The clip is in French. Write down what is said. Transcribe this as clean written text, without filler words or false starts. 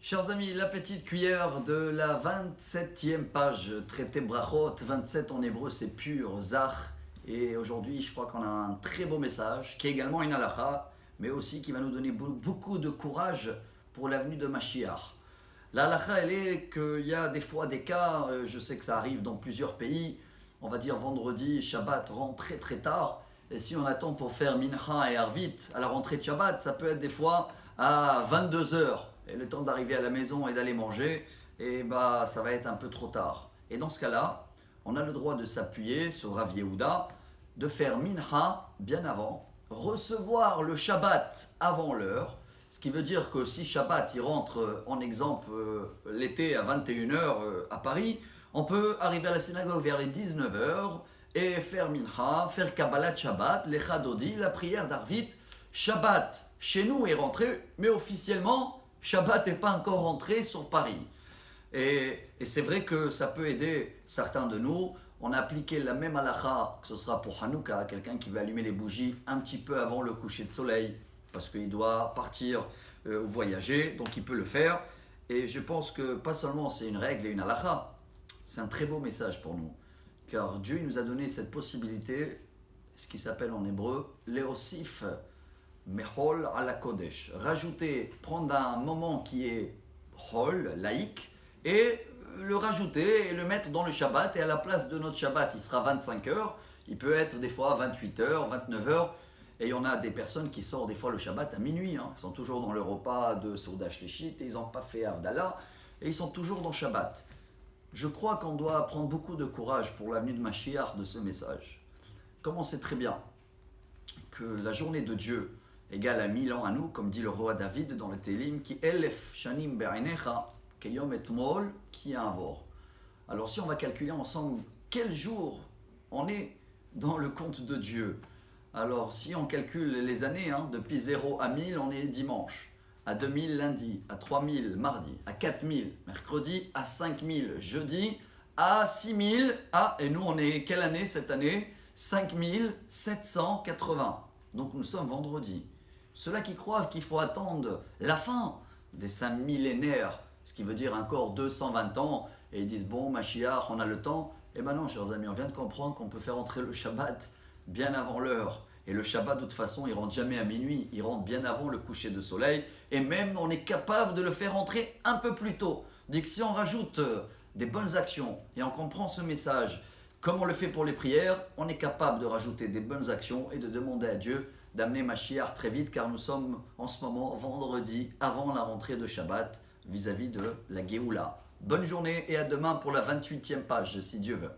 Chers amis, la petite cuillère de la 27e page, traité brachot, 27 en hébreu c'est pur, zach. Et aujourd'hui je crois qu'on a un très beau message, qui est également une halakha, mais aussi qui va nous donner beaucoup de courage pour l'avenue de Mashiach. La halakha elle est qu'il y a des fois des cas, je sais que ça arrive dans plusieurs pays, on va dire vendredi, Shabbat rentre très très tard, et si on attend pour faire mincha et arvit à la rentrée de Shabbat, ça peut être des fois à 22 heures. Et le temps d'arriver à la maison et d'aller manger, et bah ça va être un peu trop tard. Et dans ce cas-là, on a le droit de s'appuyer sur Rav Yehuda, de faire mincha bien avant, recevoir le Shabbat avant l'heure, ce qui veut dire que si Shabbat il rentre en exemple l'été à 21 heures à Paris, on peut arriver à la synagogue vers les 19 heures et faire mincha, faire Kabbalat Shabbat, l'Echad Odi, la prière d'Arvit. Shabbat chez nous est rentré, mais officiellement Shabbat n'est pas encore rentré sur Paris. Et c'est vrai que ça peut aider certains de nous. On a appliqué la même halakha, que ce sera pour Hanouka, quelqu'un qui veut allumer les bougies un petit peu avant le coucher de soleil, parce qu'il doit partir ou voyager, donc il peut le faire. Et je pense que pas seulement c'est une règle et une halakha, c'est un très beau message pour nous. Car Dieu nous a donné cette possibilité, ce qui s'appelle en hébreu, Léosif. Mechol à la Kodesh. Rajouter, prendre un moment qui est Hol, laïque, et le rajouter et le mettre dans le Shabbat. Et à la place de notre Shabbat, il sera 25 heures. Il peut être des fois 28 heures, 29 heures. Et il y en a des personnes qui sortent des fois le Shabbat à minuit. Ils sont toujours dans le repas de Souda Shlichit et ils n'ont pas fait Havdalah. Et ils sont toujours dans Shabbat. Je crois qu'on doit prendre beaucoup de courage pour l'avenue de Mashiach de ce message. Comme on sait très bien que la journée de Dieu égale à 1000 ans à nous, comme dit le roi David dans le Télim, qui elef shanim be'ainecha, keyom etmol, qui avor. Alors si on va calculer ensemble quel jour on est dans le compte de Dieu, alors si on calcule les années, depuis 0 à 1000, on est dimanche, à 2000 lundi, à 3000 mardi, à 4000 mercredi, à 5000 jeudi, à 6000, et nous on est quelle année cette année? 5780. Donc nous sommes vendredi. Ceux-là qui croient qu'il faut attendre la fin des 5 millénaires, ce qui veut dire encore 220 ans, et ils disent bon, Mashiach, on a le temps. Eh ben non, chers amis, on vient de comprendre qu'on peut faire entrer le Shabbat bien avant l'heure. Et le Shabbat, de toute façon, il rentre jamais à minuit, il rentre bien avant le coucher de soleil. Et même, on est capable de le faire entrer un peu plus tôt. Dit que si on rajoute des bonnes actions et on comprend ce message, comme on le fait pour les prières, on est capable de rajouter des bonnes actions et de demander à Dieu d'amener Mashiach très vite, car nous sommes en ce moment vendredi avant la rentrée de Shabbat vis-à-vis de la Géoula. Bonne journée et à demain pour la 28e page, si Dieu veut.